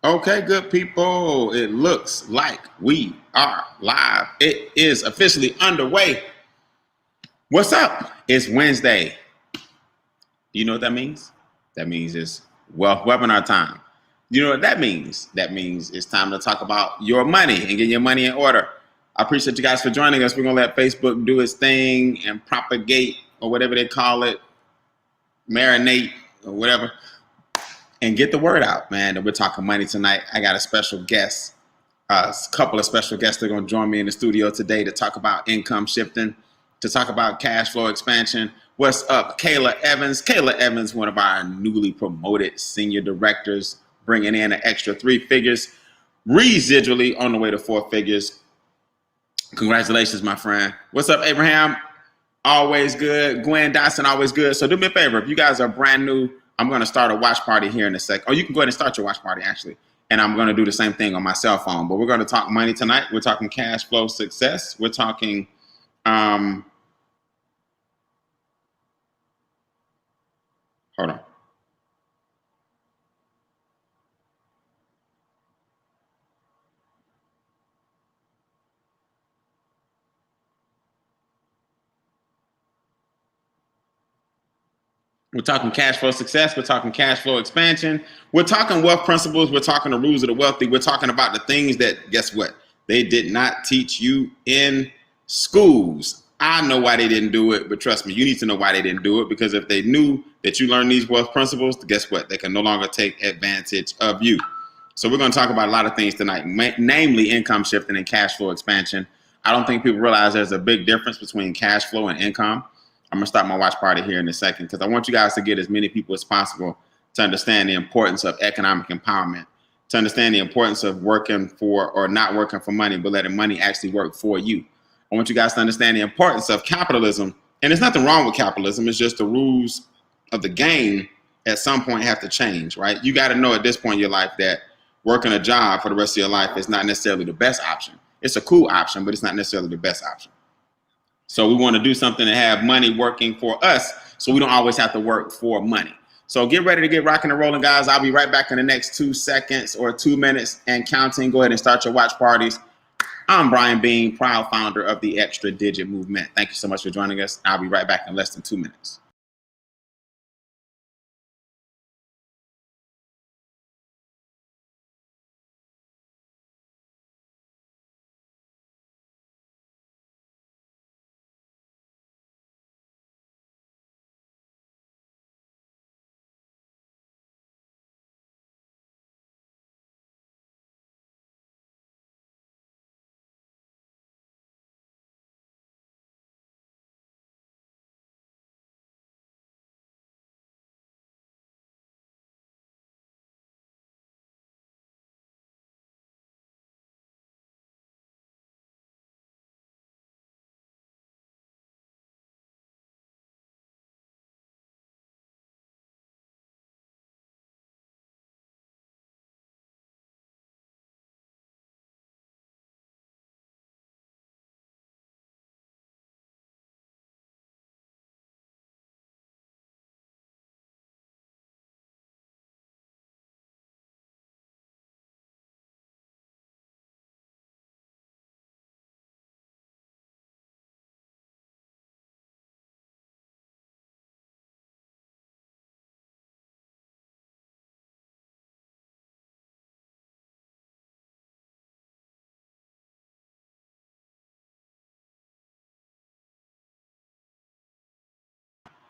Okay, good people. It looks like we are live. It is officially underway. What's up? It's Wednesday. Do you know what that means? That means it's webinar time. You know what that means? That means it's time to talk about your money and get your money in order. I appreciate you guys for joining us. We're gonna let Facebook do its thing and propagate or whatever they call it, marinate or whatever, and get the word out, man. That we're talking money tonight. I got a special guest. A couple of special guests that are going to join me in the studio today to talk about income shifting, to talk about cash flow expansion. What's up, Kayla Evans? Kayla Evans, one of our newly promoted senior directors, bringing in an extra 3 figures, residually on the way to 4 figures. Congratulations, my friend. What's up, Abraham? Always good. Gwen Dotson, always good. So do me a favor. If you guys are brand new, I'm going to start a watch party here in a sec. Or you can go ahead and start your watch party, actually. And I'm going to do the same thing on my cell phone. But we're going to talk money tonight. We're talking cash flow success. We're talking hold on. We're talking cash flow success. We're talking cash flow expansion. We're talking wealth principles. We're talking the rules of the wealthy. We're talking about the things that, guess what? They did not teach you in schools. I know why they didn't do it, but trust me, you need to know why they didn't do it, because if they knew that you learned these wealth principles, guess what? They can no longer take advantage of you. So we're going to talk about a lot of things tonight, namely income shifting and cash flow expansion. I don't think people realize there's a big difference between cash flow and income. I'm going to start my watch party here in a second because I want you guys to get as many people as possible to understand the importance of economic empowerment, to understand the importance of working for or not working for money, but letting money actually work for you. I want you guys to understand the importance of capitalism. And there's nothing wrong with capitalism. It's just the rules of the game at some point have to change, right? You got to know at this point in your life that working a job for the rest of your life is not necessarily the best option. It's a cool option, but it's not necessarily the best option. So we want to do something to have money working for us so we don't always have to work for money. So get ready to get rocking and rolling, guys. I'll be right back in the next 2 seconds or 2 minutes and counting. Go ahead and start your watch parties. I'm Brian Beane, proud founder of the Extra Digit Movement. Thank you so much for joining us. I'll be right back in less than 2 minutes.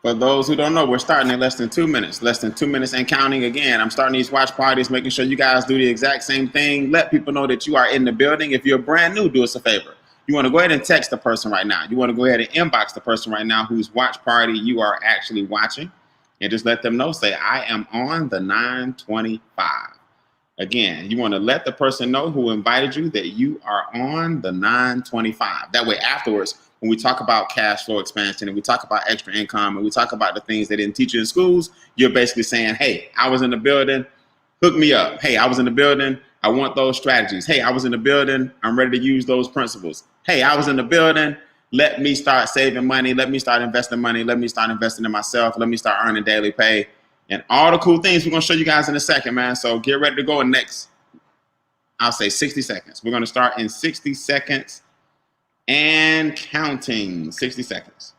For those who don't know, we're starting in less than 2 minutes. Less than 2 minutes and counting again. I'm starting these watch parties, making sure you guys do the exact same thing. Let people know that you are in the building. If you're brand new, do us a favor. You want to go ahead and text the person right now. You want to go ahead and inbox the person right now whose watch party you are actually watching. And just let them know, say, I am on the 925. Again, you want to let the person know who invited you that you are on the 925. That way, afterwards, when we talk about cash flow expansion and we talk about extra income and we talk about the things they didn't teach you in schools, you're basically saying, hey, I was in the building, hook me up. Hey, I was in the building, I want those strategies. Hey, I was in the building, I'm ready to use those principles. Hey, I was in the building, let me start saving money, let me start investing money, let me start investing in myself, let me start earning daily pay. And all the cool things we're going to show you guys in a second, man. So get ready to go in the next I'll say 60 seconds. We're going to start in 60 seconds and counting. 60 seconds.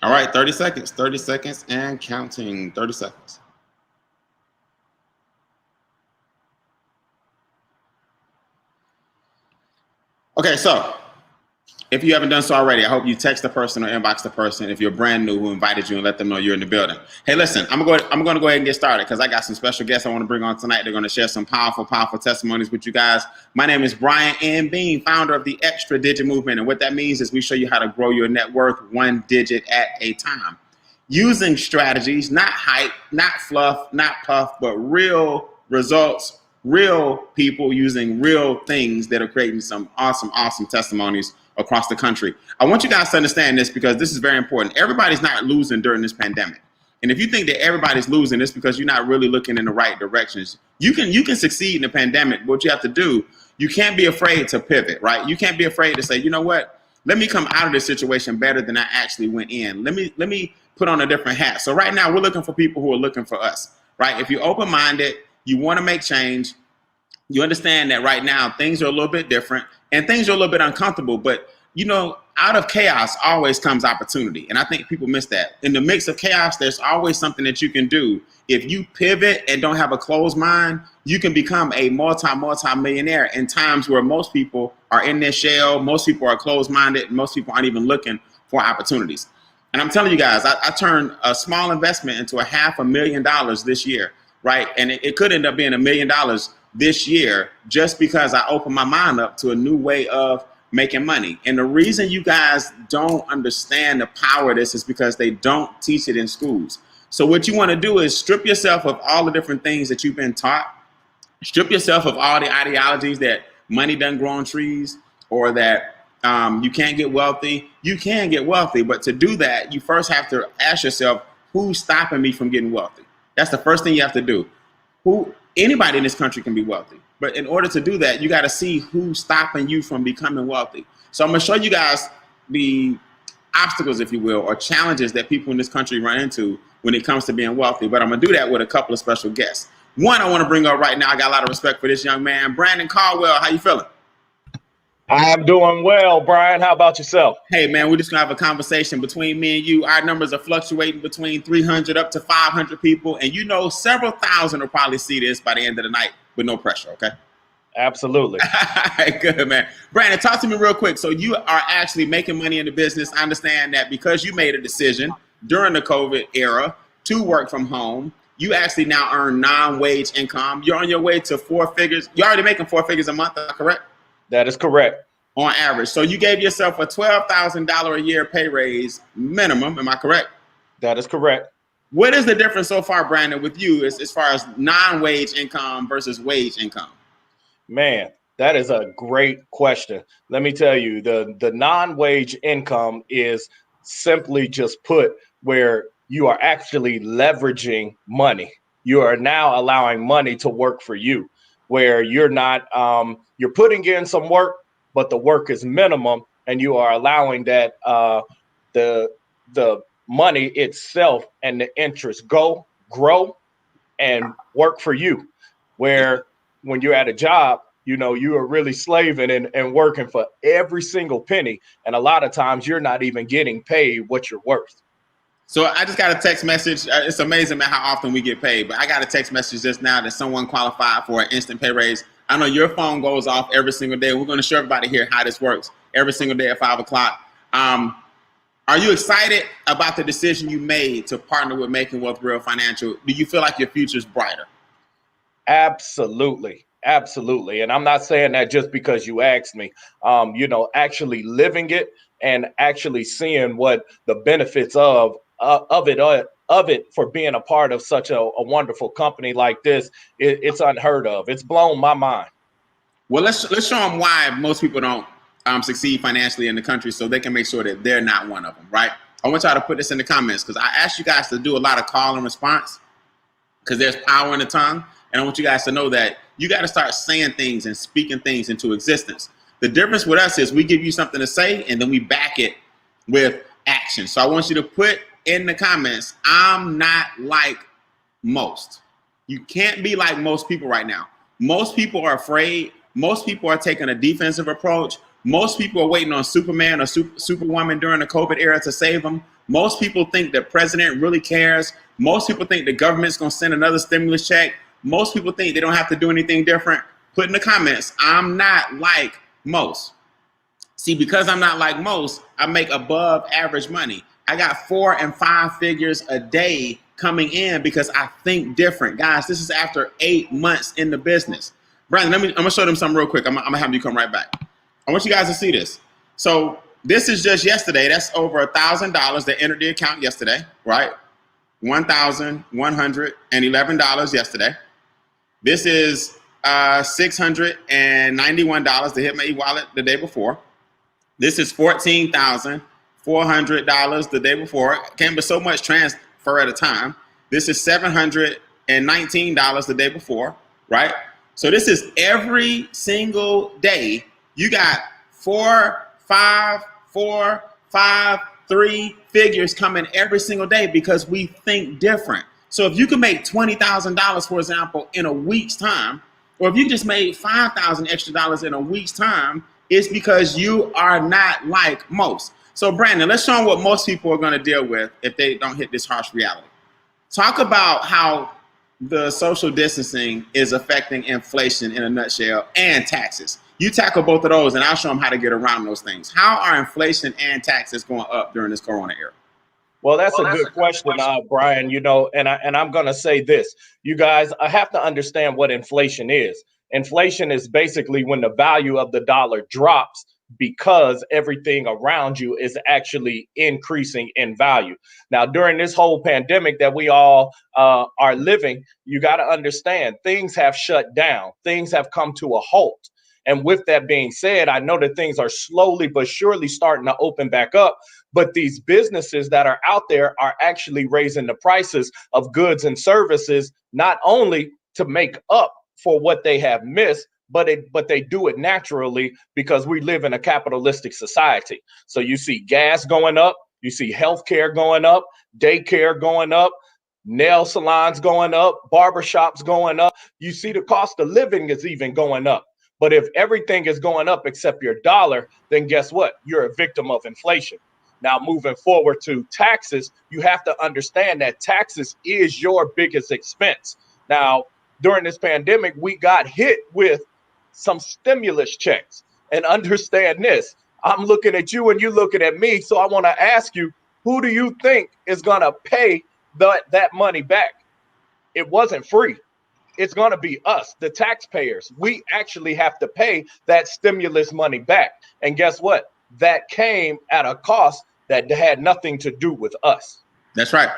All right, 30 seconds and counting. 30 seconds. Okay, so if you haven't done so already, I hope you text the person or inbox the person if you're brand new who invited you and let them know you're in the building. Hey, listen, I'm going to go ahead and get started because I got some special guests I want to bring on tonight. They're going to share some powerful testimonies with you guys. My name is Brian and Beane, founder of the Extra Digit Movement. And what that means is we show you how to grow your net worth one digit at a time using strategies, not hype, not fluff, not puff, but real results, real people using real things that are creating some awesome testimonies across the country. I want you guys to understand this because this is very important. Everybody's not losing during this pandemic. And if you think that everybody's losing, it's because you're not really looking in the right directions. You can succeed in the pandemic, but what you have to do, you can't be afraid to pivot, right? You can't be afraid to say, you know what? Let me come out of this situation better than I actually went in. Let me put on a different hat. So right now we're looking for people who are looking for us, right? If you're open-minded, you want to make change, you understand that right now things are a little bit different and things are a little bit uncomfortable, but you know, out of chaos always comes opportunity. And I think people miss that. In the mix of chaos, there's always something that you can do. If you pivot and don't have a closed mind, you can become a multi-millionaire in times where most people are in their shell, most people are closed-minded, most people aren't even looking for opportunities. And I'm telling you guys, I turned a small investment into $500,000 this year, right? And it could end up being $1 million this year just because I opened my mind up to a new way of making money. And the reason you guys don't understand the power of this is because they don't teach it in schools. So what you want to do is strip yourself of all the different things that you've been taught. Strip yourself of all the ideologies that money doesn't grow on trees or that you can't get wealthy. You can get wealthy, but to do that, you first have to ask yourself, who's stopping me from getting wealthy? That's the first thing you have to do. Anybody in this country can be wealthy. But in order to do that, you got to see who's stopping you from becoming wealthy. So I'm going to show you guys the obstacles, if you will, or challenges that people in this country run into when it comes to being wealthy. But I'm going to do that with a couple of special guests. One I want to bring up right now, I got a lot of respect for this young man, Brandon Caldwell. How you feeling? I'm doing well, Brian. How about yourself? Hey, man, we're just going to have a conversation between me and you. Our numbers are fluctuating between 300 up to 500 people. And you know, several thousand will probably see this by the end of the night with no pressure, okay? Absolutely. All right, good, man. Brandon, talk to me real quick. So you are actually making money in the business. I understand that because you made a decision during the COVID era to work from home, you actually now earn non-wage income. You're on your way to 4 figures. You're already making 4 figures a month, correct? That is correct. On average. So you gave yourself a $12,000 a year pay raise minimum. Am I correct? That is correct. What is the difference so far, Brandon, with you as far as non-wage income versus wage income? Man, that is a great question. Let me tell you, the non-wage income is simply just put where you are actually leveraging money. You are now allowing money to work for you, where you're not, you're putting in some work, but the work is minimum, and you are allowing that the money itself and the interest grow, and work for you. Where when you're at a job, you know, you are really slaving and working for every single penny. And a lot of times you're not even getting paid what you're worth. So I just got a text message. It's amazing, man, how often we get paid. But I got a text message just now that someone qualified for an instant pay raise. I know your phone goes off every single day. We're going to show everybody here how this works every single day at 5 o'clock. Are you excited about the decision you made to partner with Making Wealth Real Financial? Do you feel like your future's brighter? Absolutely. Absolutely. And I'm not saying that just because you asked me. Actually living it and actually seeing what the benefits of it for being a part of such a wonderful company like this, it's unheard of. It's blown my mind. Well, let's show them why most people don't succeed financially in the country, so they can make sure that they're not one of them, right? I want y'all to put this in the comments because I asked you guys to do a lot of call and response because there's power in the tongue. And I want you guys to know that you got to start saying things and speaking things into existence. The difference with us is we give you something to say and then we back it with action. So I want you to put in the comments, I'm not like most. You can't be like most people right now. Most people are afraid. Most people are taking a defensive approach. Most people are waiting on Superman or Superwoman during the COVID era to save them. Most people think the president really cares. Most people think the government's going to send another stimulus check. Most people think they don't have to do anything different. Put in the comments, I'm not like most. See, because I'm not like most, I make above average money. I got 4 and 5 figures a day coming in because I think different. Guys, this is after 8 months in the business. Brandon, I'm gonna show them something real quick. I'm gonna have you come right back. I want you guys to see this. So this is just yesterday. That's over $1,000 that entered the account yesterday, right? $1,111 yesterday. This is $691 to hit my e-wallet the day before. This is $14,400 the day before. Came with so much transfer at a time. This is $719 the day before, right? So this is every single day. You got 4, 5, 4, 5, 3 figures coming every single day because we think different. So if you can make $20,000, for example, in a week's time, or if you just made $5,000 extra dollars in a week's time, it's because you are not like most. So Brandon, let's show them what most people are going to deal with if they don't hit this harsh reality. Talk about how the social distancing is affecting inflation in a nutshell and taxes. You tackle both of those and I'll show them how to get around those things. How are inflation and taxes going up during this corona era? Well, that's a good question, Brian. And I'm going to say this. You guys, I have to understand what inflation is. Inflation is basically when the value of the dollar drops because everything around you is actually increasing in value. Now, during this whole pandemic that we all are living, you got to understand things have shut down. Things have come to a halt. And with that being said, I know that things are slowly but surely starting to open back up. But these businesses that are out there are actually raising the prices of goods and services, not only to make up for what they have missed, but they do it naturally because we live in a capitalistic society. So you see gas going up, you see healthcare going up, daycare going up, nail salons going up, barbershops going up. You see the cost of living is even going up. But if everything is going up except your dollar, then guess what? You're a victim of inflation. Now, moving forward to taxes, you have to understand that taxes is your biggest expense. Now, during this pandemic, we got hit with some stimulus checks. And understand this, I'm looking at you and you looking at me. So I want to ask you, who do you think is going to pay that money back? It wasn't free. It's going to be us, the taxpayers. We actually have to pay that stimulus money back. And guess what? That came at a cost that had nothing to do with us. That's right.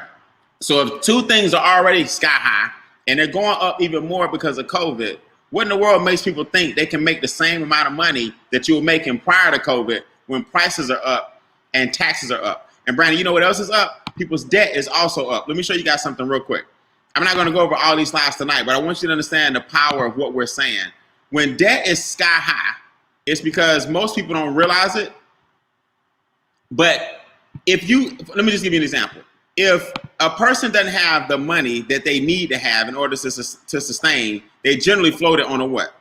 So if two things are already sky high and they're going up even more because of COVID, what in the world makes people think they can make the same amount of money that you were making prior to COVID when prices are up and taxes are up? And Brandon, you know what else is up? People's debt is also up. Let me show you guys something real quick. I'm not going to go over all these slides tonight, but I want you to understand the power of what we're saying. When debt is sky high, it's because most people don't realize it. But let me just give you an example. If a person doesn't have the money that they need to have in order to sustain, they generally float it on a what?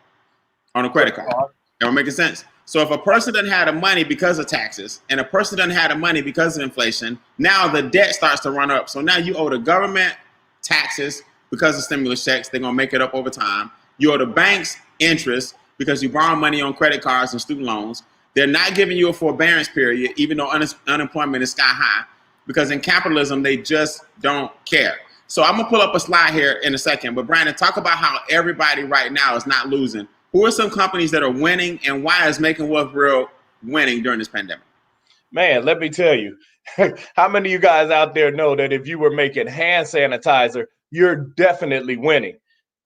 On a credit card. That making sense? So if a person doesn't have the money because of taxes and a person doesn't have the money because of inflation, now the debt starts to run up. So now you owe the government taxes because of stimulus checks. They're going to make it up over time. You owe the banks interest because you borrow money on credit cards and student loans. They're not giving you a forbearance period, even though unemployment is sky high, because in capitalism, they just don't care. So I'm gonna pull up a slide here in a second, but Brandon, talk about how everybody right now is not losing. Who are some companies that are winning, and why is Making Wealth Real winning during this pandemic? Man, let me tell you, how many of you guys out there know that if you were making hand sanitizer, you're definitely winning?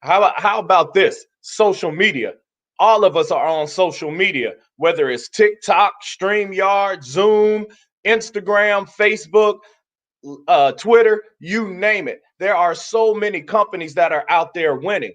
How about this? Social media. All of us are on social media, whether it's TikTok, StreamYard, Zoom, Instagram, Facebook, Twitter, you name it. There are so many companies that are out there winning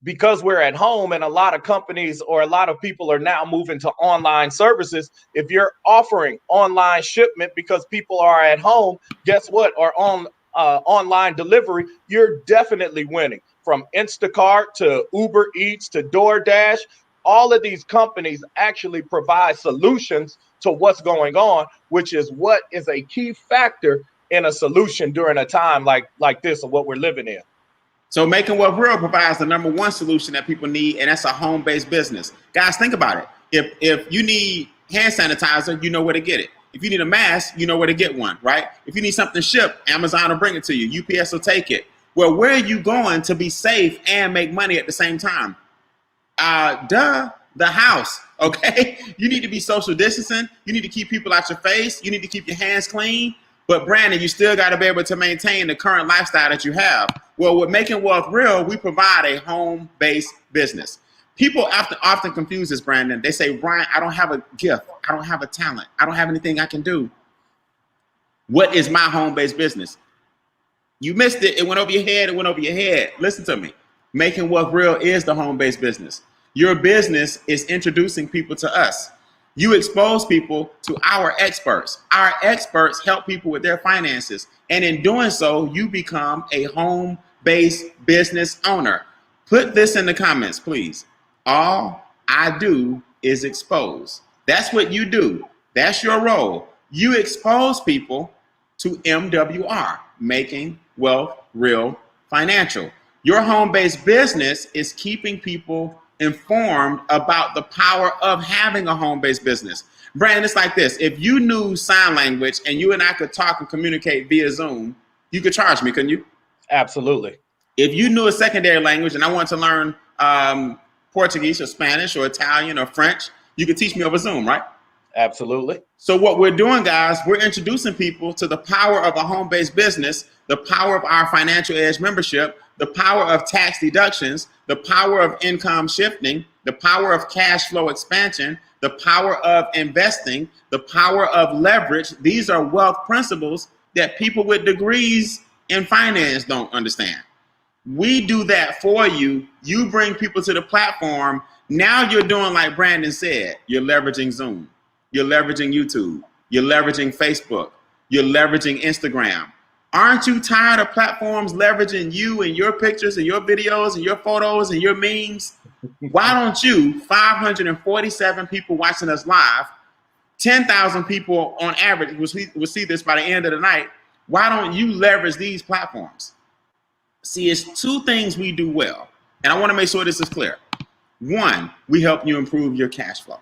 because we're at home, and a lot of companies or a lot of people are now moving to online services. If you're offering online shipment because people are at home, guess what? Or on online delivery, you're definitely winning. From Instacart to Uber Eats to DoorDash, all of these companies actually provide solutions to what's going on, which is what is a key factor in a solution during a time like this of what we're living in. So Making Wealth Real provides the number one solution that people need, and that's a home-based business. Guys, think about it. If you need hand sanitizer, you know where to get it. If you need a mask, you know where to get one, right? If you need something shipped, Amazon will bring it to you. UPS will take it. Well, where are you going to be safe and make money at the same time? The house, okay? You need to be social distancing. You need to keep people out your face. You need to keep your hands clean. But Brandon, you still got to be able to maintain the current lifestyle that you have. Well, with Making Wealth Real, we provide a home-based business. People often confuse this, Brandon. They say, Brian, I don't have a gift. I don't have a talent. I don't have anything I can do. What is my home-based business? You missed it. It went over your head. It went over your head. Listen to me. Making Wealth Real is the home-based business. Your business is introducing people to us. You expose people to our experts. Our experts help people with their finances. And in doing so, you become a home-based business owner. Put this in the comments, please. All I do is expose. That's what you do. That's your role. You expose people to MWR, Making Wealth Real Financial. Your home-based business is keeping people informed about the power of having a home-based business. Brandon, it's like this. If you knew sign language and you and I could talk and communicate via Zoom, you could charge me, couldn't you? Absolutely. If you knew a secondary language and I wanted to learn Portuguese or Spanish or Italian or French, you could teach me over Zoom, right? Absolutely. So what we're doing, guys, we're introducing people to the power of a home-based business, the power of our Financial Edge membership, the power of tax deductions, the power of income shifting, the power of cash flow expansion, the power of investing, the power of leverage. These are wealth principles that people with degrees in finance don't understand. We do that for you. You bring people to the platform. Now you're doing like Brandon said. You're leveraging Zoom. You're leveraging YouTube. You're leveraging Facebook. You're leveraging Instagram. Aren't you tired of platforms leveraging you and your pictures and your videos and your photos and your memes? Why don't you, 547 people watching us live, 10,000 people on average will see this by the end of the night. Why don't you leverage these platforms? See, it's two things we do well. And I want to make sure this is clear. One, we help you improve your cash flow.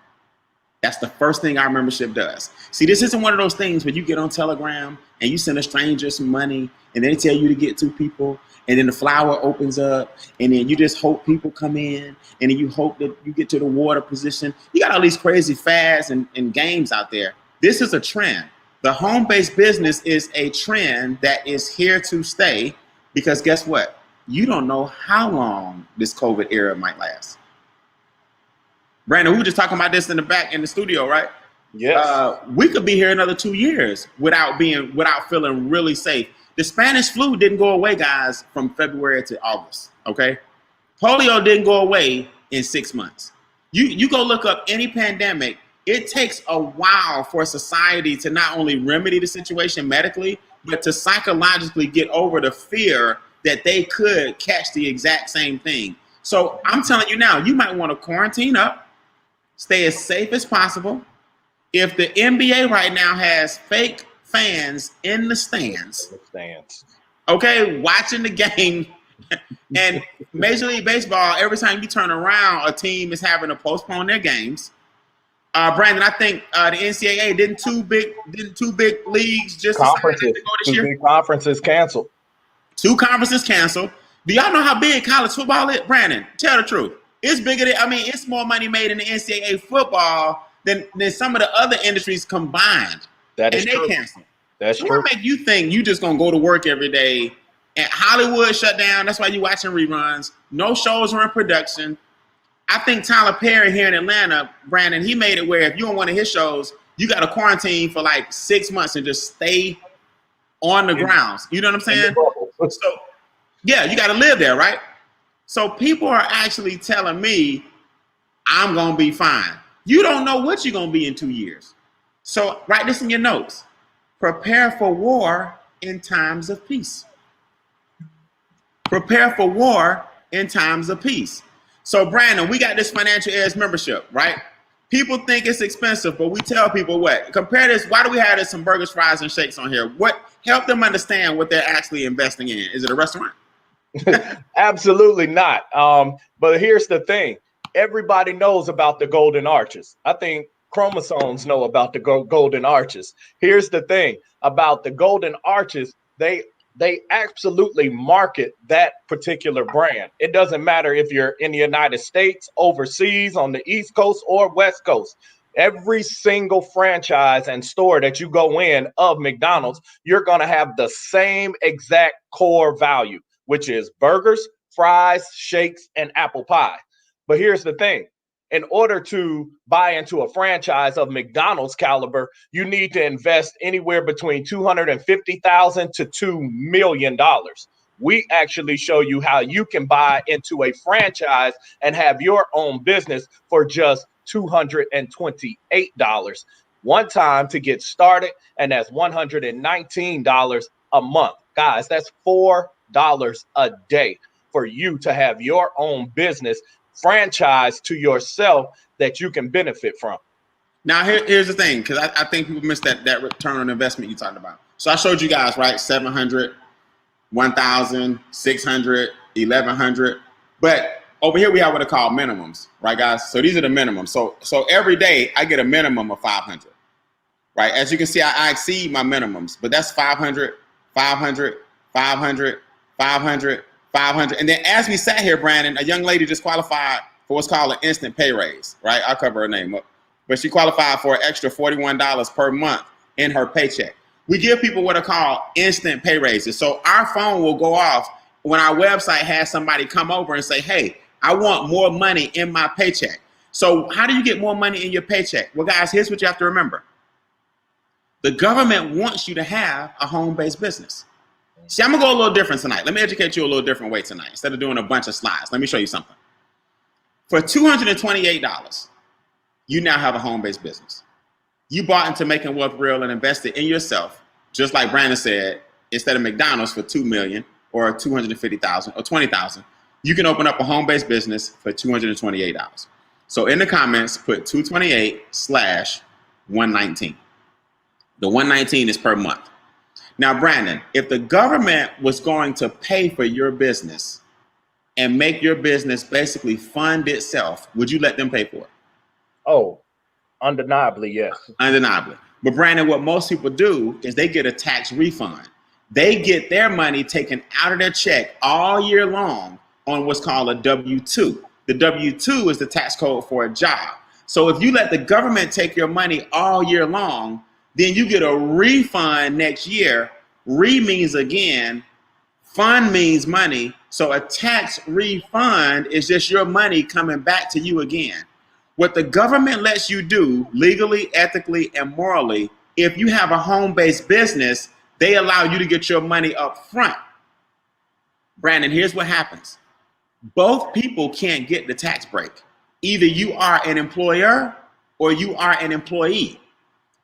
That's the first thing our membership does. See, this isn't one of those things where you get on Telegram and you send a stranger some money and they tell you to get two people and then the flower opens up and then you just hope people come in and then you hope that you get to the water position. You got all these crazy fads and games out there. This is a trend. The home-based business is a trend that is here to stay because guess what? You don't know how long this COVID era might last. Brandon, we were just talking about this in the back in the studio, right? Yes. We could be here another 2 years without feeling really safe. The Spanish flu didn't go away, guys, from February to August. Okay, polio didn't go away in 6 months. You go look up any pandemic. It takes a while for society to not only remedy the situation medically, but to psychologically get over the fear that they could catch the exact same thing. So I'm telling you now, you might want to quarantine up. Stay as safe as possible. If the NBA right now has fake fans in the stands, okay, watching the game, and Major League Baseball, every time you turn around, a team is having to postpone their games. Brandon, I think the NCAA didn't two big leagues just decide not Conferences, to go this two year. big conferences canceled. 2 conferences canceled. Do y'all know how big college football is? Brandon, tell the truth. It's bigger than, it's more money made in the NCAA football than some of the other industries combined. That is and true. they canceled. That's So true. what make you think you just gonna go to work every day? And Hollywood shut down. That's why you watching reruns. No shows are in production. I think Tyler Perry here in Atlanta, Brandon, he made it where if you on one of his shows, you got to quarantine for like 6 months and just stay on the grounds. You know what I'm saying? So, yeah, you got to live there, right? So people are actually telling me I'm going to be fine. You don't know what you're going to be in 2 years. So write this in your notes. Prepare for war in times of peace. Prepare for war in times of peace. So Brandon, we got this Financial Edge membership, right? People think it's expensive, but we tell people what? Compare this. Why do we have this some burgers, fries, and shakes on here? What help them understand what they're actually investing in? Is it a restaurant? Absolutely not. But here's the thing. Everybody knows about the golden arches. I think chromosomes know about the golden arches. Here's the thing about the golden arches. They absolutely market that particular brand. It doesn't matter if you're in the United States, overseas, on the East Coast or West Coast. Every single franchise and store that you go in of McDonald's, you're going to have the same exact core value, which is burgers, fries, shakes, and apple pie. But here's the thing. In order to buy into a franchise of McDonald's caliber, you need to invest anywhere between $250,000 to $2 million. We actually show you how you can buy into a franchise and have your own business for just $228 one time to get started, and that's $119 a month. Guys, that's $4 a day for you to have your own business franchise to yourself that you can benefit from. Now, here's the thing, because I think people miss that return on investment you talked about. So I showed you guys, right, 700, 1,000, 600, 1,100. But over here we have what are called minimums, right, guys? So these are the minimums. So every day I get a minimum of 500, right? As you can see, I exceed my minimums, but that's 500, 500, 500, 500, 500. And then as we sat here, Brandon, a young lady just qualified for what's called an instant pay raise, right? I'll cover her name up. But she qualified for an extra $41 per month in her paycheck. We give people what are called instant pay raises. So our phone will go off when our website has somebody come over and say, hey, I want more money in my paycheck. So how do you get more money in your paycheck? Well, guys, here's what you have to remember. The government wants you to have a home-based business. See, I'm going to go a little different tonight. Let me educate you a little different way tonight. Instead of doing a bunch of slides, let me show you something. For $228, you now have a home-based business. You bought into Making Wealth Real and invested in yourself, just like Brandon said, instead of McDonald's for $2 million or $250,000 or $20,000, you can open up a home-based business for $228. So in the comments, put 228/119. The 119 is per month. Now, Brandon, if the government was going to pay for your business and make your business basically fund itself, would you let them pay for it? Oh, undeniably, yes. Undeniably. But Brandon, what most people do is they get a tax refund. They get their money taken out of their check all year long on what's called a W-2. The W-2 is the tax code for a job. So if you let the government take your money all year long, then you get a refund next year. Re means again, fund means money. So a tax refund is just your money coming back to you again. What the government lets you do legally, ethically, and morally, if you have a home-based business, they allow you to get your money up front. Brandon, here's what happens. Both people can't get the tax break. Either you are an employer or you are an employee.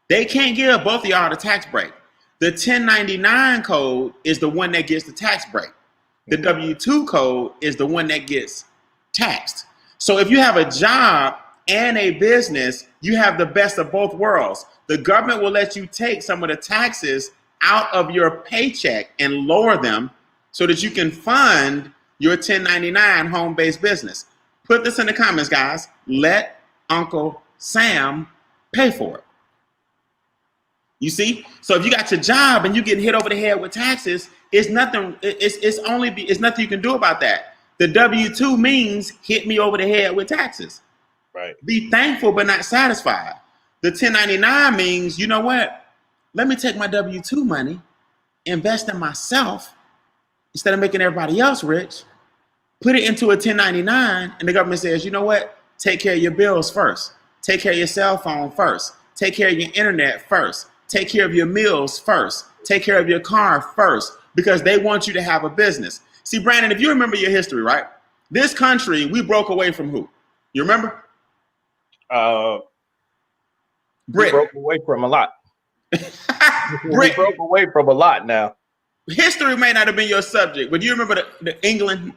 They can't give both of y'all the tax break. The 1099 code is the one that gets the tax break. The W-2 code is the one that gets taxed. So if you have a job and a business, you have the best of both worlds. The government will let you take some of the taxes out of your paycheck and lower them so that you can fund your 1099 home-based business. Put this in the comments, guys. Let Uncle Sam Pay for it. You see? So if you got your job and you get hit over the head with taxes, it's nothing. It's nothing you can do about that. The W-2 means hit me over the head with taxes. Right. Be thankful but not satisfied. The 1099 means, you know what? Let me take my W-2 money, invest in myself instead of making everybody else rich, put it into a 1099, and the government says, you know what? Take care of your bills first. Take care of your cell phone first. Take care of your internet first. Take care of your meals first. Take care of your car first, because they want you to have a business. See, Brandon, if you remember your history, right? This country, we broke away from who? You remember? We broke away from a lot. We broke away from a lot now. History may not have been your subject, but do you remember the England?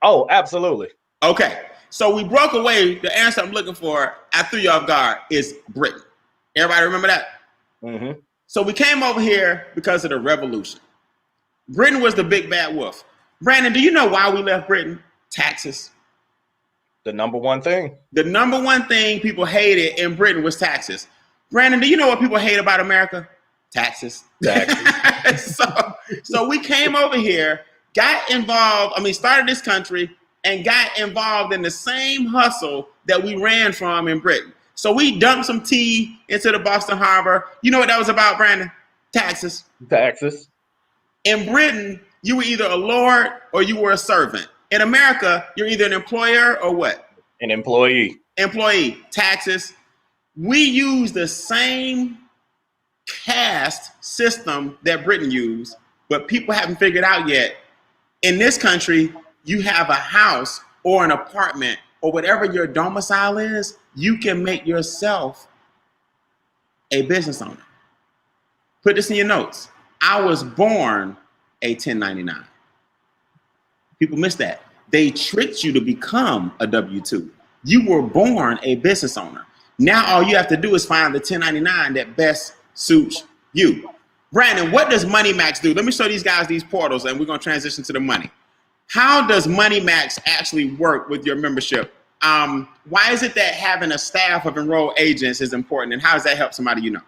Oh, absolutely. Okay. So we broke away. The answer I'm looking for, I threw you off guard, is Britain. Everybody remember that? Mm-hmm. So we came over here because of the revolution. Britain was the big bad wolf. Brandon, do you know why we left Britain? Taxes. The number one thing. The number one thing people hated in Britain was taxes. Brandon, do you know what people hate about America? Taxes. Taxes. so we came over here, got involved, started this country and got involved in the same hustle that we ran from in Britain. So we dumped some tea into the Boston Harbor. You know what that was about, Brandon? Taxes. Taxes. In Britain, you were either a lord or you were a servant. In America, you're either an employer or what? An employee. Employee. Taxes. We use the same caste system that Britain used, but people haven't figured out yet. In this country, you have a house or an apartment or whatever your domicile is, you can make yourself a business owner. Put this in your notes. I was born a 1099. People miss that. They tricked you to become a W-2. You were born a business owner. Now all you have to do is find the 1099 that best suits you. Brandon, what does Money Max do? Let me show these guys these portals and we're going to transition to the money. How does Money Max actually work with your membership? Why is it that having a staff of enrolled agents is important, and how does that help somebody you know?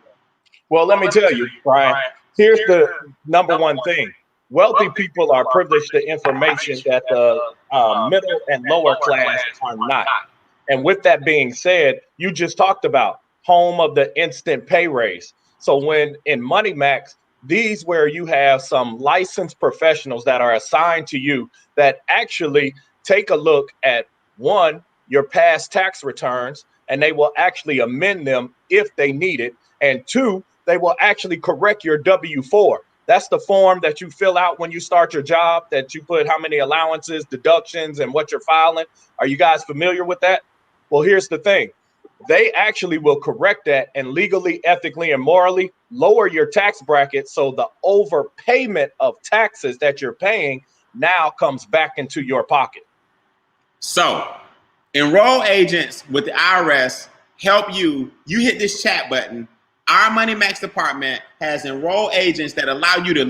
Well, let me tell you, Brian, here's the number one thing. Wealthy people are privileged to information that the middle and lower class are not. And with that being said, you just talked about home of the instant pay raise. So when in Money Max, these where you have some licensed professionals that are assigned to you that actually take a look at, one, your past tax returns, and they will actually amend them if they need it. And two, they will actually correct your W-4. That's the form that you fill out when you start your job, that you put how many allowances, deductions, and what you're filing. Are you guys familiar with that? Well, here's the thing. They actually will correct that and legally, ethically, and morally lower your tax bracket. So the overpayment of taxes that you're paying now comes back into your pocket. So enroll agents with the IRS help you. You hit this chat button. Our Money Max department has enrolled agents that allow you to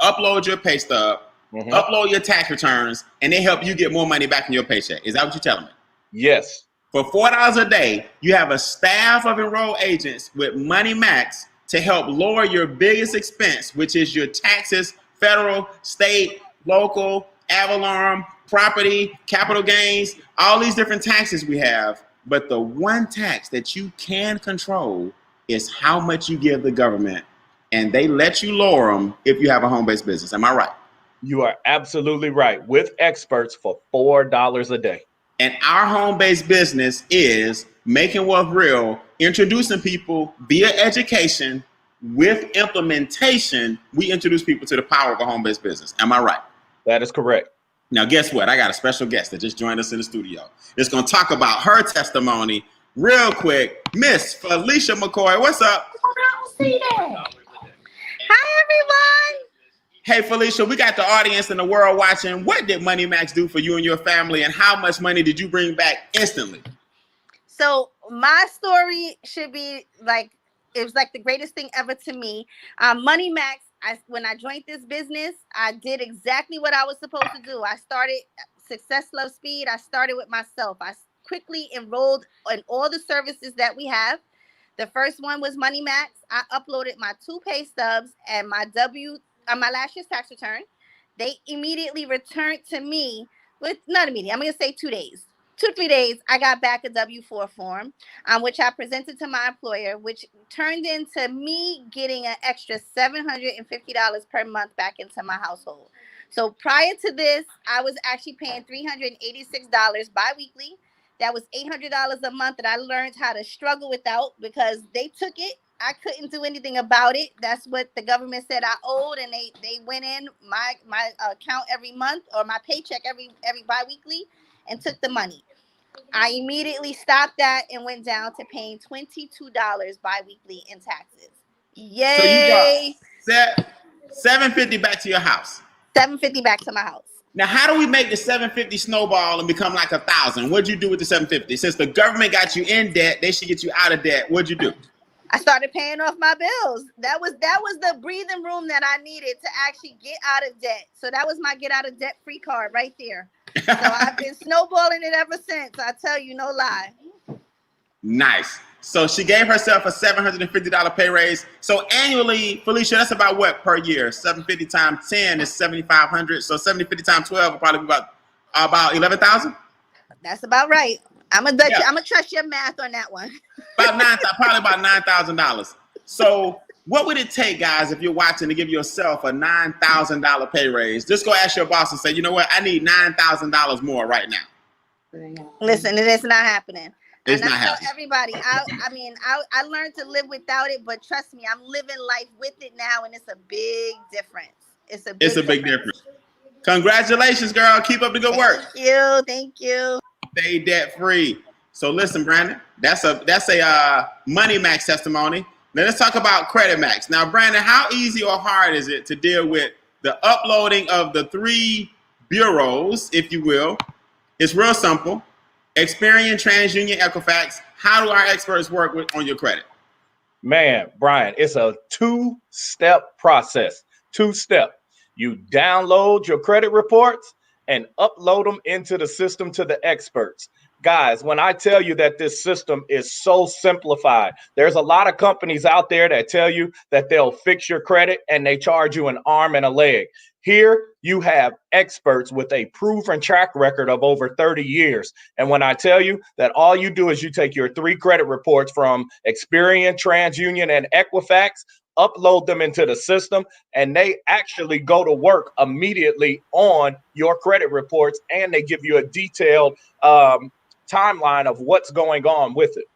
upload your pay stub, upload your tax returns, and they help you get more money back in your paycheck. Is that what you're telling me? Yes. For $4 a day, you have a staff of enrolled agents with Money Max to help lower your biggest expense, which is your taxes, federal, state, local, ad valorem, property, capital gains, all these different taxes we have. But the one tax that you can control is how much you give the government, and they let you lower them if you have a home-based business. Am I right? You are absolutely right. With experts for $4 a day. And our home-based business is making wealth real, introducing people via education. With implementation, we introduce people to the power of a home-based business. Am I right? That is correct. Now, guess what? I got a special guest that just joined us in the studio. It's going to talk about her testimony real quick. Miss Felicia McCoy, what's up? I don't see that. Hi, everyone. Hey, Felicia, we got the audience and the world watching. What did Money Max do for you and your family, and how much money did you bring back instantly? So my story should be like, it was like the greatest thing ever to me. Money Max, when I joined this business, I did exactly what I was supposed to do. I started Success Love Speed. I started with myself. I quickly enrolled in all the services that we have. The first one was Money Max. I uploaded my 2 pay stubs and my my last year's tax return. They immediately returned to me with, not immediately, I'm going to say 2 days. 2-3 days, I got back a W-4 form, which I presented to my employer, which turned into me getting an extra $750 per month back into my household. So prior to this, I was actually paying $386 biweekly. That was $800 a month that I learned how to struggle without, because they took it. I couldn't do anything about it. That's what the government said I owed, and they went in my account every month, or my paycheck every biweekly, and took the money. I immediately stopped that and went down to paying $22 biweekly in taxes. Yay! So you got $750 back to your house. $750 back to my house. Now, how do we make the $750 snowball and become like $1,000? What'd you do with the $750? Since the government got you in debt, they should get you out of debt. What'd you do? I started paying off my bills. That was the breathing room that I needed to actually get out of debt. So that was my get out of debt free card right there. So I've been snowballing it ever since. I tell you, no lie. Nice. So she gave herself a $750 pay raise. So annually, Felicia, that's about what per year? 750 times 10 is 7,500. So 750 times 12 will probably be about 11,000. That's about right. I'm gonna trust your math on that one. Probably about $9,000. So what would it take, guys, if you're watching, to give yourself a $9,000 pay raise? Just go ask your boss and say, you know what? I need $9,000 more right now. Listen, it is not happening. It's and not I tell happening. everybody, I learned to live without it, but trust me, I'm living life with it now, and it's a big difference. It's a big difference. Congratulations, girl. Keep up the good work. Thank you. Stay debt free. So listen, Brandon, that's a Money Max testimony. Now let's talk about Credit Max. Now, Brandon, how easy or hard is it to deal with the uploading of the 3 bureaus, if you will? It's real simple. Experian, TransUnion, Equifax. How do our experts work on your credit? Man, Brian, it's a 2-step process. 2-step. You download your credit reports and upload them into the system to the experts. Guys, when I tell you that this system is so simplified, there's a lot of companies out there that tell you that they'll fix your credit and they charge you an arm and a leg. Here, you have experts with a proven track record of over 30 years. And when I tell you that all you do is you take your 3 credit reports from Experian, TransUnion, and Equifax, upload them into the system, and they actually go to work immediately on your credit reports, and they give you a detailed timeline of what's going on with it.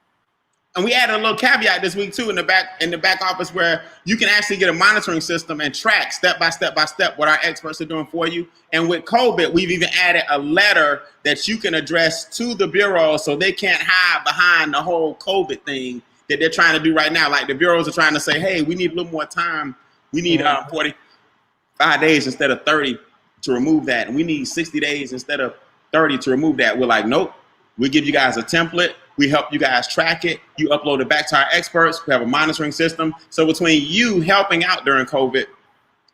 And we added a little caveat this week too in the back office, where you can actually get a monitoring system and track step by step what our experts are doing for you. And with COVID, we've even added a letter that you can address to the bureau, so they can't hide behind the whole COVID thing that they're trying to do right now. Like the bureaus are trying to say, hey, we need a little more time. We need 45 days instead of 30 to remove that. And we need 60 days instead of 30 to remove that. We're like, nope. We give you guys a template. We help you guys track it. You upload it back to our experts. We have a monitoring system. So between you helping out during COVID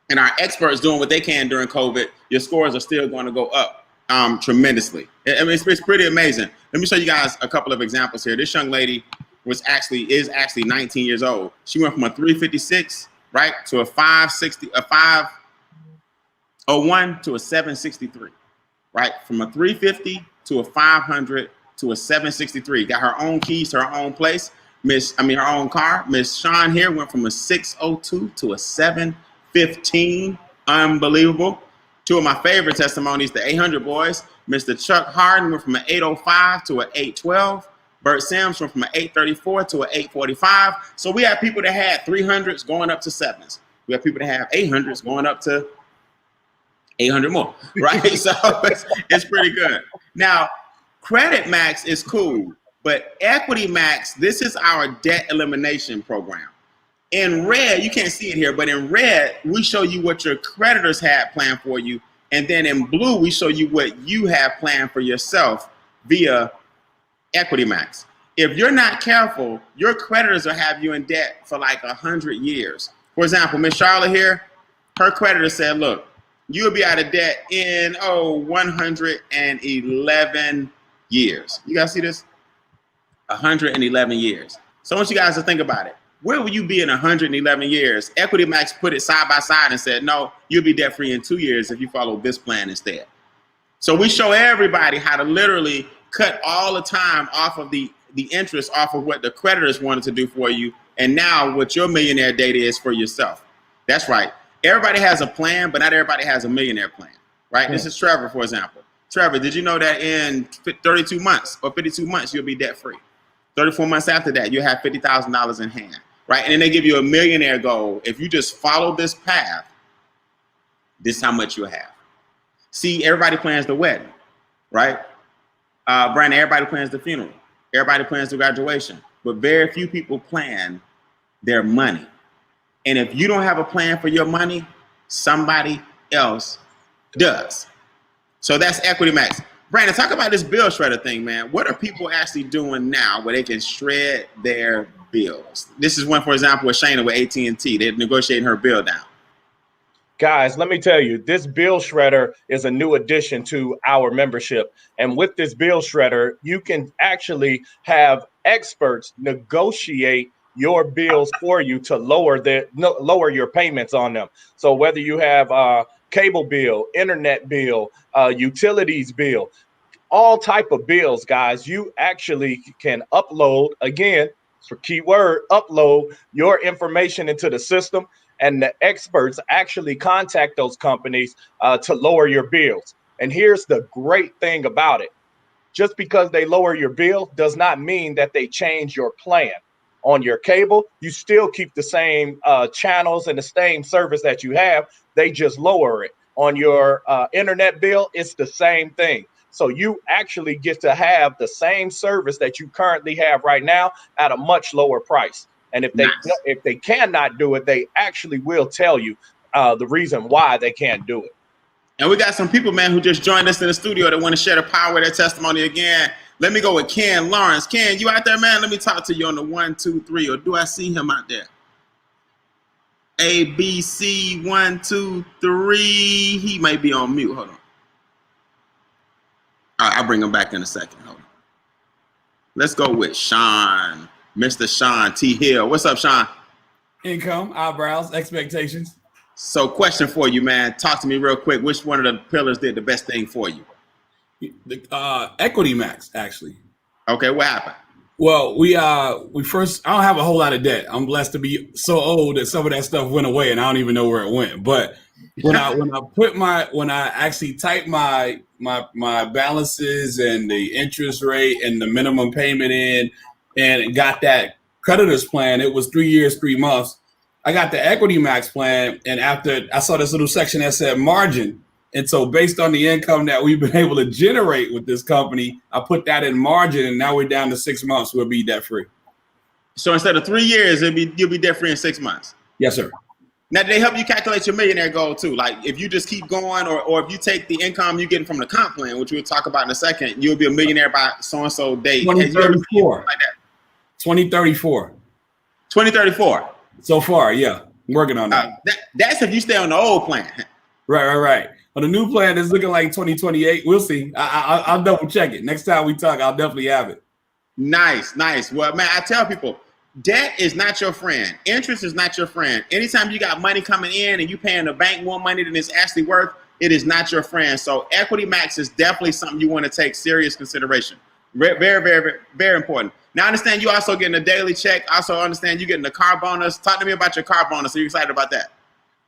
and our experts doing what they can during COVID, your scores are still going to go up tremendously. I mean, it's pretty amazing. Let me show you guys a couple of examples here. This young lady is actually 19 years old. She went from a 356, right, to a 560, a 501 to a 763, right, from a 350 to a 500 to a 763. Got her own keys to her own place. Her own car. Miss Sean here went from a 602 to a 715. Unbelievable. 2 of my favorite testimonies, the 800 boys. Mr. Chuck Harden went from an 805 to an 812. Bert Sims went from an 834 to an 845. So we have people that had 300s going up to 7s. We have people that have 800s going up to 800 more, right? So it's pretty good. Now, Credit Max is cool, but Equity Max, this is our debt elimination program. In red, you can't see it here, but in red, we show you what your creditors had planned for you. And then in blue, we show you what you have planned for yourself via Equity Max. If you're not careful, your creditors will have you in debt for like 100 years. For example, Miss Charlotte here, her creditor said, look, you'll be out of debt in 111 years. You guys see this? 111 years. So I want you guys to think about it. Where will you be in 111 years? Equity Max put it side by side and said, no, you'll be debt free in 2 years if you follow this plan instead. So we show everybody how to literally cut all the time off of the interest off of what the creditors wanted to do for you. And now what your millionaire data is for yourself. That's right. Everybody has a plan, but not everybody has a millionaire plan, right? Yeah. This is Trevor, for example. Trevor, did you know that in 32 months or 52 months, you'll be debt free? 34 months after that, you have $50,000 in hand, right? And then they give you a millionaire goal. If you just follow this path, this is how much you'll have. See, everybody plans the wedding, right? Brandon, everybody plans the funeral. Everybody plans the graduation, but very few people plan their money. And if you don't have a plan for your money, somebody else does. So that's Equity Max. Brandon, talk about this bill shredder thing, man. What are people actually doing now where they can shred their bills? This is one, for example, with Shayna with AT&T. They're negotiating her bill down. Guys, let me tell you, this bill shredder is a new addition to our membership. And with this bill shredder, you can actually have experts negotiate your bills for you to lower your payments on them. So whether you have a cable bill, internet bill, utilities bill, all type of bills, guys, you actually can upload, again, for keyword, upload your information into the system. And the experts actually contact those companies to lower your bills. And here's the great thing about it. Just because they lower your bill does not mean that they change your plan. On your cable, you still keep the same channels and the same service that you have. They just lower it. On your internet bill, it's the same thing. So you actually get to have the same service that you currently have right now at a much lower price. And if they cannot do it, they actually will tell you the reason why they can't do it. And we got some people, man, who just joined us in the studio that want to share the power of their testimony again. Let me go with Ken Lawrence. Ken, you out there, man? Let me talk to you on the 1, 2, 3, or do I see him out there? A, B, C, 1, 2, 3. He might be on mute. Hold on. All right, I'll bring him back in a second. Hold on. Let's go with Sean. Mr. Sean T. Hill. What's up, Sean? Income, eyebrows, expectations. So question for you, man. Talk to me real quick. Which one of the pillars did the best thing for you? The Equity Max, actually. Okay, what happened? Well, we first, I don't have a whole lot of debt. I'm blessed to be so old that some of that stuff went away and I don't even know where it went. But when I actually typed my balances and the interest rate and the minimum payment in, and got that creditor's plan, it was 3 years, 3 months. I got the Equity Max plan, and after I saw this little section that said margin. And so based on the income that we've been able to generate with this company, I put that in margin, and now we're down to 6 months. We'll be debt free. So instead of 3 years, you'll be debt free in 6 months. Yes, sir. Now, do they help you calculate your millionaire goal too? Like if you just keep going, or if you take the income you're getting from the comp plan, which we'll talk about in a second, you'll be a millionaire by so-and-so date. 2034. Like that? 2034. 2034. So far, yeah. I'm working on that. That's if you stay on the old plan. Right. On the new plan, it's looking like 2028. We'll see. I'll double check it. Next time we talk, I'll definitely have it. Nice. Well, man, I tell people, debt is not your friend. Interest is not your friend. Anytime you got money coming in and you paying the bank more money than it's actually worth, it is not your friend. So Equity Max is definitely something you want to take serious consideration. Very, very, very important. Now, I understand you also getting a daily check. I also understand you getting a car bonus. Talk to me about your car bonus. Are you excited about that?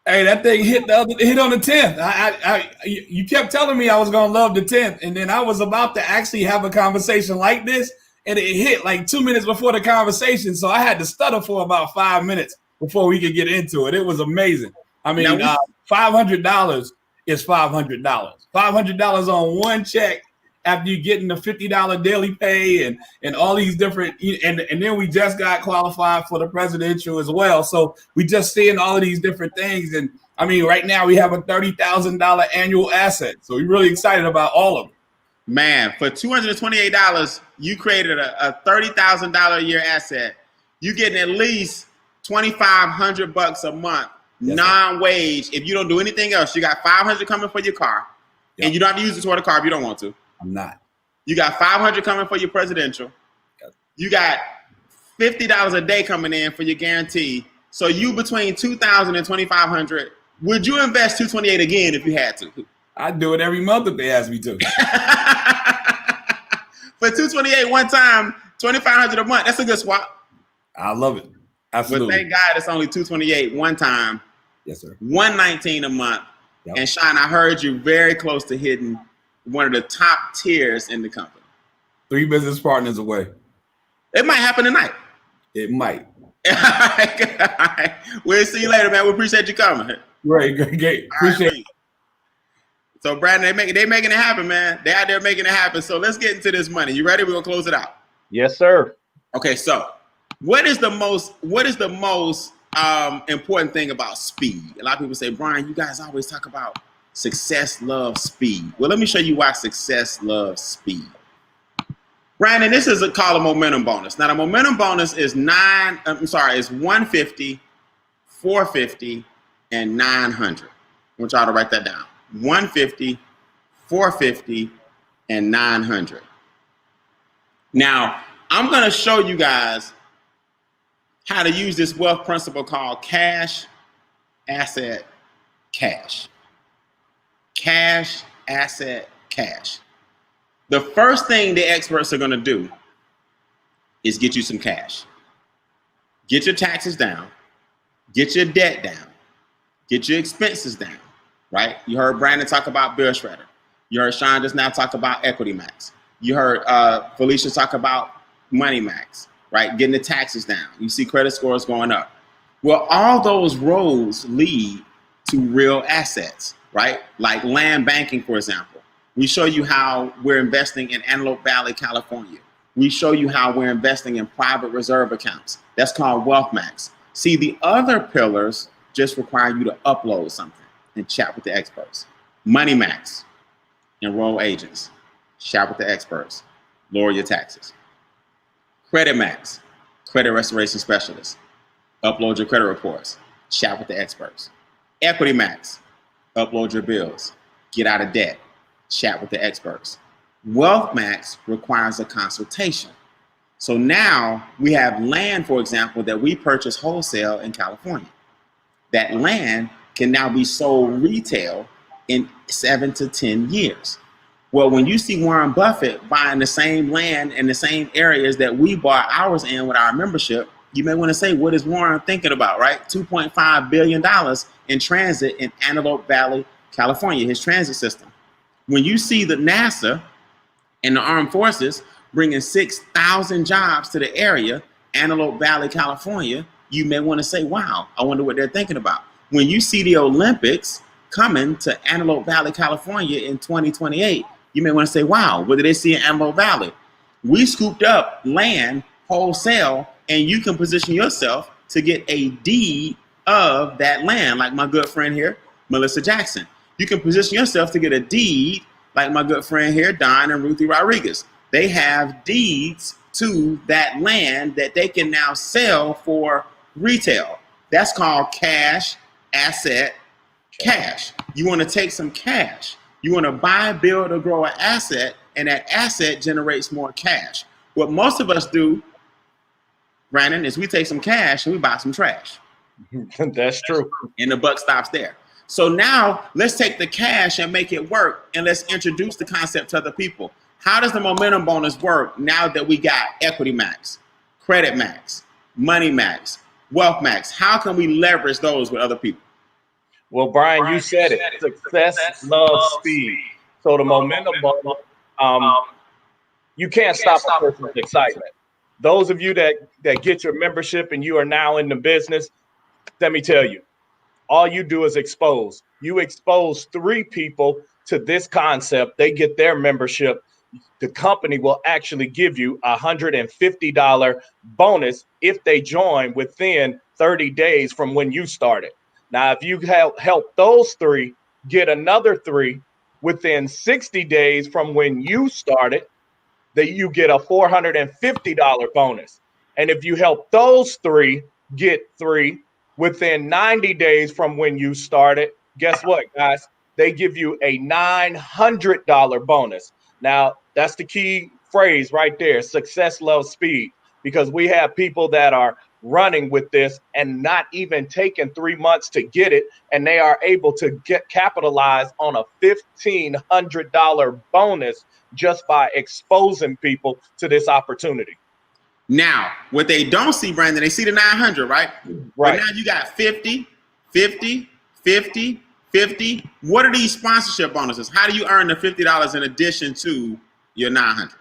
Hey, that thing hit on the 10th. You kept telling me I was going to love the 10th, and then I was about to actually have a conversation like this, and it hit like 2 minutes before the conversation, so I had to stutter for about 5 minutes before we could get into it. It was amazing. I mean, $500 is $500. $500 on one check after you getting the $50 daily pay and all these different, and then we just got qualified for the presidential as well. So we just seeing all of these different things. And I mean, right now we have a $30,000 annual asset. So we're really excited about all of them. Man, for $228, you created a $30,000 a year asset. You getting at least $2,500 a month, yes, non-wage. If you don't do anything else, you got $500 coming for your car, and you don't have to use it toward the car if you don't want to. I'm not. You got $500 coming for your presidential. You got $50 a day coming in for your guarantee. So you between $2,000 and $2,500. Would you invest $228 again if you had to? I'd do it every month if they asked me to. For $228 one time, $2,500 a month. That's a good swap. I love it. Absolutely. But thank God it's only $228 one time. Yes, sir. $119 a month. Yep. And Sean, I heard you very close to hitting one of the top tiers in the company. 3 business partners away. It might happen tonight. It might. All right. We'll see you later, man. We appreciate you coming. Great. Appreciate it. So, Brandon, they making it happen, man. They out there making it happen. So let's get into this money. You ready? We're gonna close it out. Yes, sir. Okay, so what is the most important thing about speed? A lot of people say, Brian, you guys always talk about success loves speed. Well, let me show you why success loves speed. Brandon, this is called a momentum bonus. Now, the momentum bonus is 150, 450, and 900. I want y'all to write that down. 150, 450, and 900. Now, I'm going to show you guys how to use this wealth principle called cash, asset, cash. Cash, asset, cash. The first thing the experts are going to do is get you some cash. Get your taxes down. Get your debt down. Get your expenses down, right? You heard Brandon talk about Bill Shredder. You heard Sean just now talk about Equity Max. You heard Felicia talk about Money Max, right? Getting the taxes down. You see credit scores going up. Well, all those roads lead to real assets, right? Like land banking, for example. We show you how we're investing in Antelope Valley, California. We show you how we're investing in private reserve accounts. That's called Wealth Max. See, the other pillars just require you to upload something and chat with the experts. Money Max, enroll agents, chat with the experts, lower your taxes. Credit Max, credit restoration specialist, upload your credit reports, chat with the experts. Equity Max, upload your bills, get out of debt, chat with the experts. Wealth Max requires a consultation. So now we have land, for example, that we purchase wholesale in California. That land can now be sold retail in 7 to 10 years. Well, when you see Warren Buffett buying the same land in the same areas that we bought ours in with our membership, you may want to say, what is Warren thinking about, right? $2.5 billion in transit in Antelope Valley, California, his transit system. When you see the NASA and the armed forces bringing 6,000 jobs to the area, Antelope Valley, California, you may want to say, wow, I wonder what they're thinking about. When you see the Olympics coming to Antelope Valley, California in 2028, you may want to say, wow, what do they see in Antelope Valley? We scooped up land wholesale, and you can position yourself to get a deed of that land, like my good friend here, Melissa Jackson. You can position yourself to get a deed, like my good friend here, Don and Ruthie Rodriguez. They have deeds to that land that they can now sell for retail. That's called cash, asset, cash. You want to take some cash. You want to buy, build, or grow an asset, and that asset generates more cash. What most of us do, Brandon, is we take some cash and we buy some trash. That's true. And the buck stops there. So now let's take the cash and make it work, and let's introduce the concept to other people. How does the momentum bonus work now that we got Equity Max, Credit Max, Money Max, Wealth Max? How can we leverage those with other people? Well, Brian, you said it. Success loves speed. So the momentum bonus, you can't stop a person's excitement. Those of you that get your membership and you are now in the business, let me tell you, all you do is expose. You expose 3 people to this concept. They get their membership. The company will actually give you a $150 bonus if they join within 30 days from when you started. Now, if you help those 3 get another 3 within 60 days from when you started, that you get a $450 bonus. And if you help those 3 get 3 within 90 days from when you started, guess what, guys? They give you a $900 bonus. Now, that's the key phrase right there. Success loves speed, because we have people that are running with this and not even taking 3 months to get it, and they are able to get capitalized on a $1,500 bonus just by exposing people to this opportunity. Now, what they don't see, Brandon, they see the 900, right? Right. But now you got 50, 50, 50, 50. What are these sponsorship bonuses? How do you earn the $50 in addition to your 900?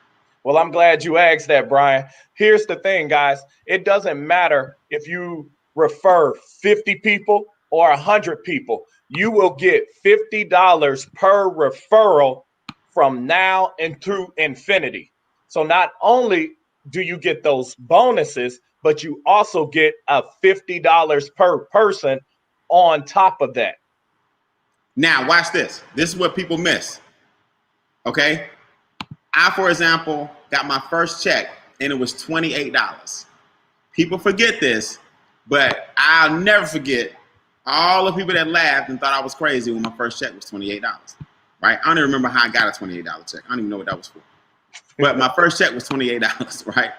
Well, I'm glad you asked that, Brian. Here's the thing, guys. It doesn't matter if you refer 50 people or 100 people. You will get $50 per referral from now and through infinity. So not only do you get those bonuses, but you also get a $50 per person on top of that. Now, watch this. This is what people miss. Okay? I, for example, got my first check and it was $28. People forget this, but I'll never forget all the people that laughed and thought I was crazy when my first check was $28. Right? I don't even remember how I got a $28 check. I don't even know what that was for. But my first check was $28, right?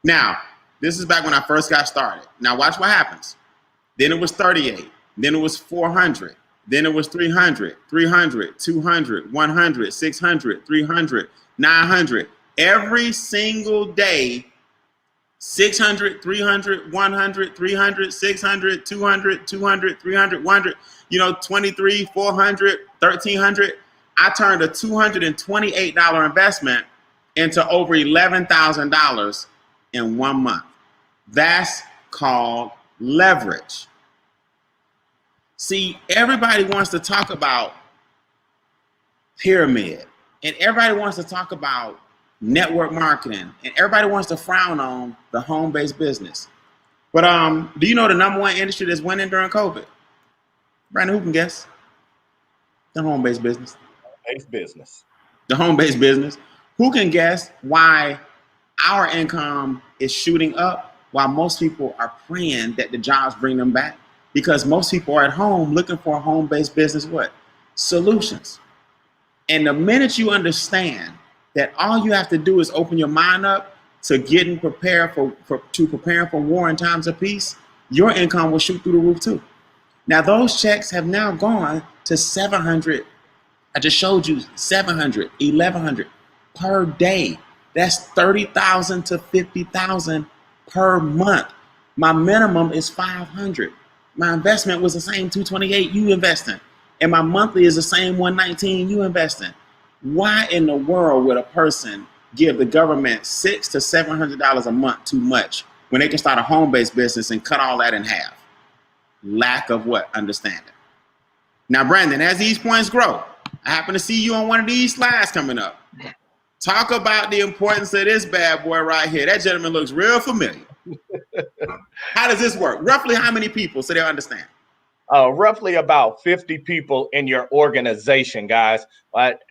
Now, this is back when I first got started. Now, watch what happens. Then it was 38. Then it was 400. Then it was 300, 300, 200, 100, 600, 300, 900. Every single day, 600, 300, 100, 300, 600, 200, 200, 300, 100, 23, 400, 1300. I turned a $228 investment into over $11,000 in 1 month. That's called leverage. See, everybody wants to talk about pyramid, and everybody wants to talk about network marketing, and everybody wants to frown on the home-based business. But do you know the number one industry that's winning during COVID? Brandon, who can guess? The home-based business. The home-based business. Who can guess why our income is shooting up while most people are praying that the jobs bring them back? Because most people are at home looking for a home-based business, what? Solutions. And the minute you understand that all you have to do is open your mind up to getting prepared preparing for war in times of peace, your income will shoot through the roof too. Now those checks have now gone to 700. I just showed you 700, 1100 per day. That's 30,000 to 50,000 per month. My minimum is 500. My investment was the same 228 you investing, and my monthly is the same 119 you investing. Why in the world would a person give the government $600 to $700 a month too much when they can start a home-based business and cut all that in half? Lack of what? Understanding. Now, Brandon, as these points grow, I happen to see you on one of these slides coming up. Talk about the importance of this bad boy right here. That gentleman looks real familiar. How does this work? Roughly how many people, so they understand? Roughly about 50 people in your organization, guys.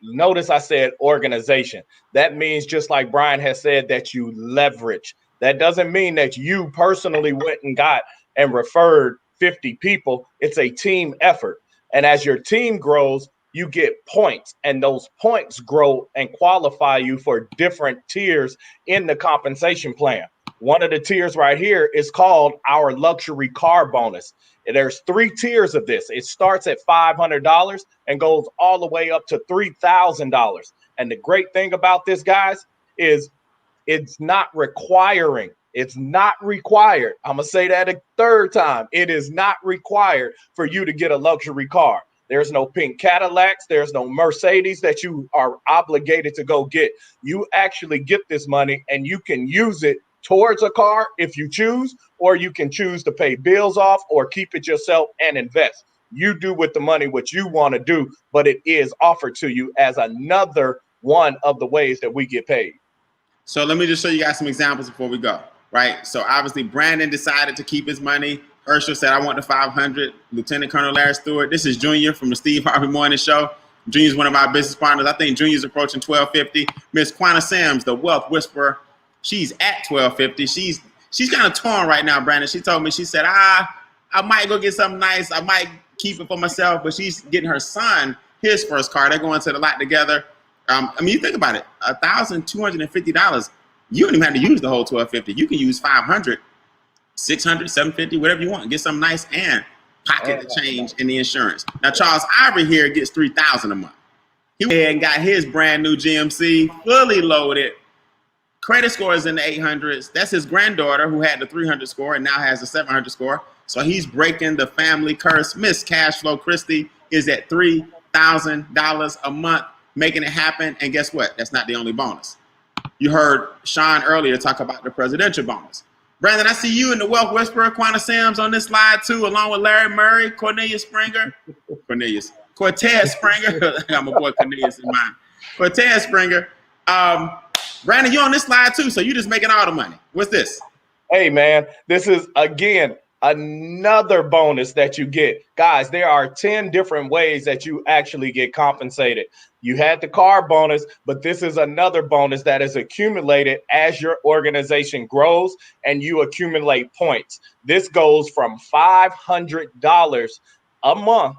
Notice I said organization. That means, just like Brian has said, that you leverage. That doesn't mean that you personally went and got and referred 50 people. It's a team effort. And as your team grows, you get points, and those points grow and qualify you for different tiers in the compensation plan. One of the tiers right here is called our luxury car bonus. There's 3 tiers of this. It starts at $500 and goes all the way up to $3,000. And the great thing about this, guys, is it's not requiring. It's not required. I'm going to say that a third time. It is not required for you to get a luxury car. There's no pink Cadillacs. There's no Mercedes that you are obligated to go get. You actually get this money and you can use it towards a car if you choose, or you can choose to pay bills off or keep it yourself and invest. You do with the money what you want to do, but it is offered to you as another one of the ways that we get paid. So let me just show you guys some examples before we go, right? So obviously Brandon decided to keep his money. Herschel said, I want the 500. Lieutenant Colonel Larry Stewart. This is Junior from the Steve Harvey Morning Show. Junior's one of our business partners. I think Junior's approaching 1250. Miss Quanah Sims, the Wealth Whisperer. She's at 1250. She's kind of torn right now, Brandon. She told me, she said, I might go get something nice. I might keep it for myself, but she's getting her son his first car. They're going to the lot together. I mean, you think about it, $1,250. You don't even have to use the whole $1,250. You can use $500, $600, $750, whatever you want. Get something nice and pocket the change in the insurance. Now, Charles Ivory here gets $3,000 a month. He went ahead and got his brand new GMC, fully loaded. Credit score is in the 800s. That's his granddaughter who had the 300 score and now has the 700 score. So he's breaking the family curse. Miss Cashflow Christie is at $3,000 a month, making it happen. And guess what? That's not the only bonus. You heard Sean earlier talk about the presidential bonus. Brandon, I see you and the Wealth Whisperer, Quanta Sims on this slide too, along with Larry Murray, Cortez Springer. I got my boy Cornelius in mind. Cortez Springer. Brandon, you're on this slide too, so you're just making all the money. What's this? Hey, man, this is, again, another bonus that you get. Guys, there are 10 different ways that you actually get compensated. You had the car bonus, but this is another bonus that is accumulated as your organization grows and you accumulate points. This goes from $500 a month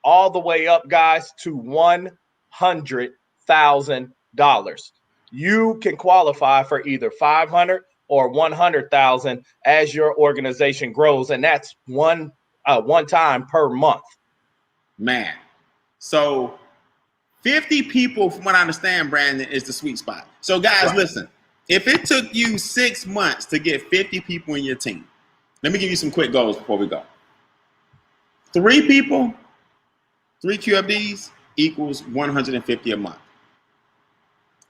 all the way up, guys, to $100,000. You can qualify for either 500 or 100,000 as your organization grows, and that's one time per month. Man, so 50 people, from what I understand, Brandon, is the sweet spot. So guys, right. Listen, if it took you 6 months to get 50 people in your team, let me give you some quick goals before we go. 3 people, 3 QFDs equals 150 a month.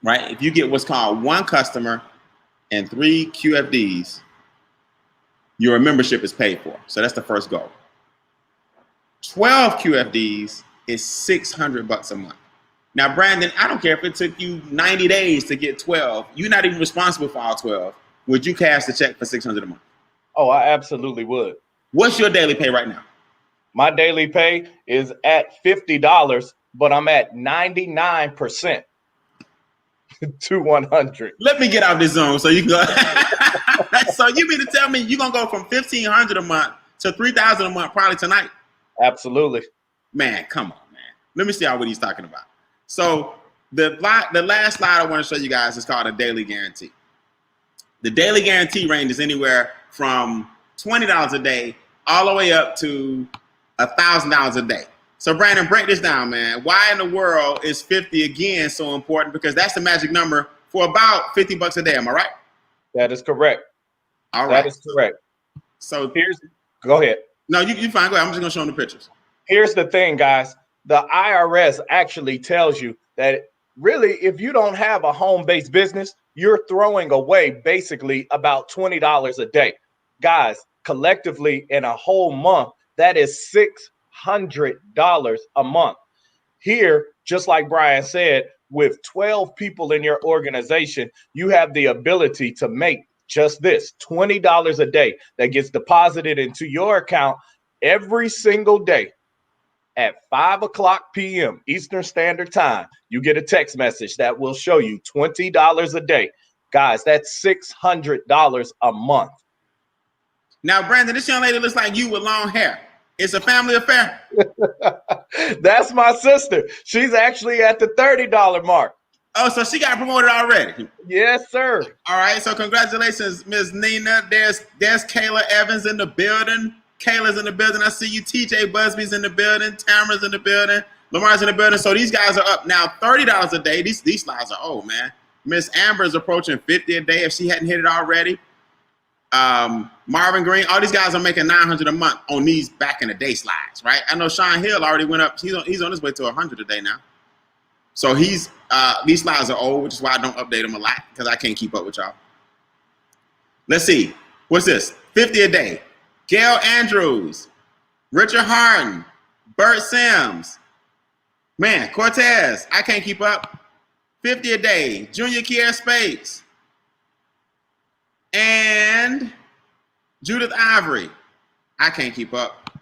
Right? If you get what's called 1 customer and 3 QFDs, your membership is paid for. So that's the first goal. 12 QFDs is $600 a month. Now, Brandon, I don't care if it took you 90 days to get 12. You're not even responsible for all 12. Would you cash the check for $600 a month? Oh, I absolutely would. What's your daily pay right now? My daily pay is at $50, but I'm at 99%. To 100. Let me get out of this zone so you can go. So you mean to tell me you're gonna go from $1,500 a month to $3,000 a month probably tonight? Absolutely. Man, come on, man. Let me see what he's talking about. So the last slide I want to show you guys is called a daily guarantee. The daily guarantee range is anywhere from $20 a day all the way up to $1,000 a day. So Brandon, break this down, man. Why in the world is 50 again so important? Because that's the magic number for about $50 a day. Am I right? That is correct. All right. That is correct. So go ahead. No, you fine. Go ahead. I'm just gonna show them the pictures. Here's the thing, guys. The IRS actually tells you that really, if you don't have a home-based business, you're throwing away basically about $20 a day. Guys, collectively in a whole month, that is $600 a month. Here, just like Brian said, with 12 people in your organization, you have the ability to make just this $20 a day that gets deposited into your account every single day at 5:00 p.m. Eastern Standard Time. You get a text message that will show you $20 a day. Guys, that's $600 a month. Now, Brandon, this young lady looks like you with long hair. It's a family affair. That's my sister. She's actually at the $30 mark. Oh, so she got promoted already. Yes, sir. All right, so congratulations, Ms. Nina. There's Kayla Evans in the building. Kayla's in the building. I see you. TJ Busby's in the building. Tamara's in the building. Lamar's in the building. So these guys are up now $30 a day. These slides are old, man. Miss Amber's approaching 50 a day if she hadn't hit it already. Marvin Green, all these guys are making $900 a month on these back in the day slides, right? I know Sean Hill already went up. He's on his way to 100 a day now. So these slides are old, which is why I don't update them a lot because I can't keep up with y'all. Let's see. What's this? 50 a day. Gail Andrews, Richard Harden, Bert Sims. Man, Cortez, I can't keep up. 50 a day. Junior Kier Spades. And Judith Ivory. I can't keep up.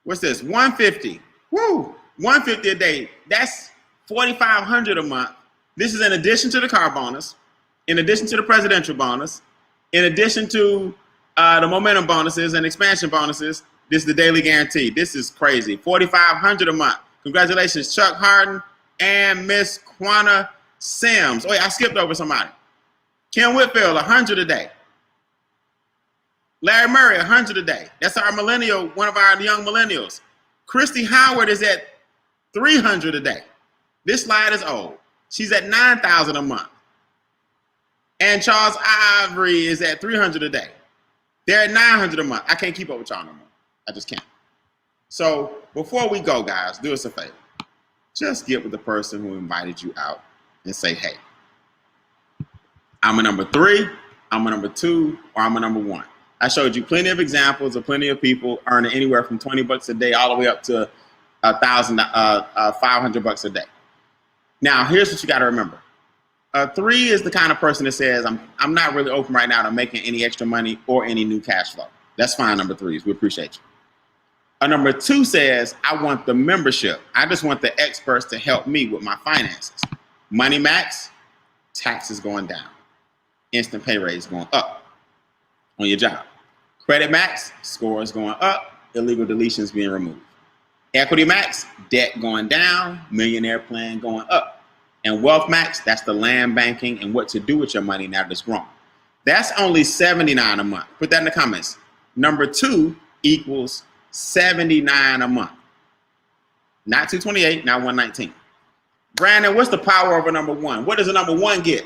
What's this? 150. Woo! 150 a day. That's $4,500 a month. This is in addition to the car bonus, in addition to the presidential bonus, in addition to the momentum bonuses and expansion bonuses. This is the daily guarantee. This is crazy. $4,500 a month. Congratulations, Chuck Harden, and Miss Quanah Sims. Oh, yeah, I skipped over somebody. Kim Whitfield, 100 a day. Larry Murray, 100 a day. That's our millennial, one of our young millennials. Christy Howard is at 300 a day. This slide is old. She's at 9,000 a month. And Charles Ivory is at 300 a day. They're at 900 a month. I can't keep up with y'all no more. I just can't. So before we go, guys, do us a favor. Just get with the person who invited you out and say, hey, I'm a number 3, I'm a number 2, or I'm a number 1. I showed you plenty of examples of plenty of people earning anywhere from $20 a day all the way up to $500 a day. Now, here's what you got to remember. A 3 is the kind of person that says, I'm not really open right now to making any extra money or any new cash flow. That's fine, number 3s. We appreciate you. A number 2 says, I want the membership. I just want the experts to help me with my finances. Money Max, taxes going down. Instant pay raise going up on your job. Credit Max, scores going up. Illegal deletions being removed. Equity Max, debt going down. Millionaire plan going up. And Wealth Max, that's the land banking and what to do with your money now that it's grown. That's only $79 a month. Put that in the comments. Number 2 equals $79 a month. Not $228, not $119. Brandon, what's the power of a number 1? What does a number 1 get?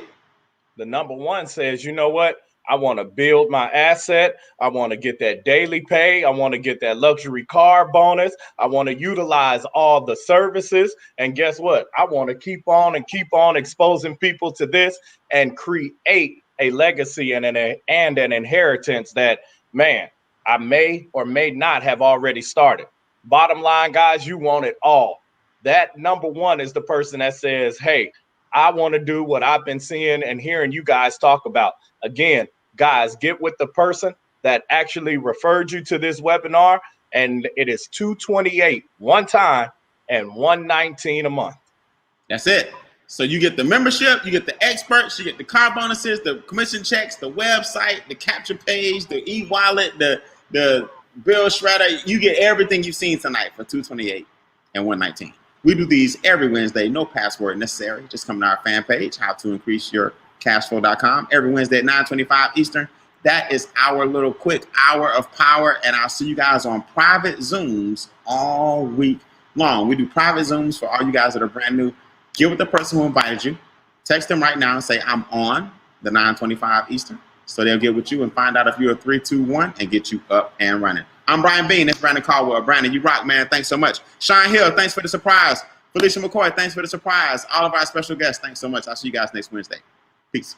The number 1 says, you know what? I want to build my asset. I want to get that daily pay. I want to get that luxury car bonus. I want to utilize all the services. And guess what? I want to keep on exposing people to this and create a legacy and an inheritance that, man, I may or may not have already started. Bottom line, guys, you want it all. That number 1 is the person that says, hey, I want to do what I've been seeing and hearing you guys talk about. Again, guys, get with the person that actually referred you to this webinar, and it is $228 one time and $119 a month. That's it. So you get the membership, you get the experts, you get the car bonuses, the commission checks, the website, the capture page, the e-wallet, the bill shredder. You get everything you've seen tonight for $228 and $119. We do these every Wednesday, no password necessary. Just come to our fan page, howtoincreaseyourcashflow.com, every Wednesday at 9:25 Eastern. That is our little quick hour of power, and I'll see you guys on private Zooms all week long. We do private Zooms for all you guys that are brand new. Get with the person who invited you. Text them right now and say, I'm on the 9:25 Eastern. So they'll get with you and find out if you're a 3, 2, 1 and get you up and running. I'm Brian Beane. That's Brandon Caldwell. Brandon, you rock, man. Thanks so much. Sean Hill, thanks for the surprise. Felicia McCoy, thanks for the surprise. All of our special guests, thanks so much. I'll see you guys next Wednesday. Peace.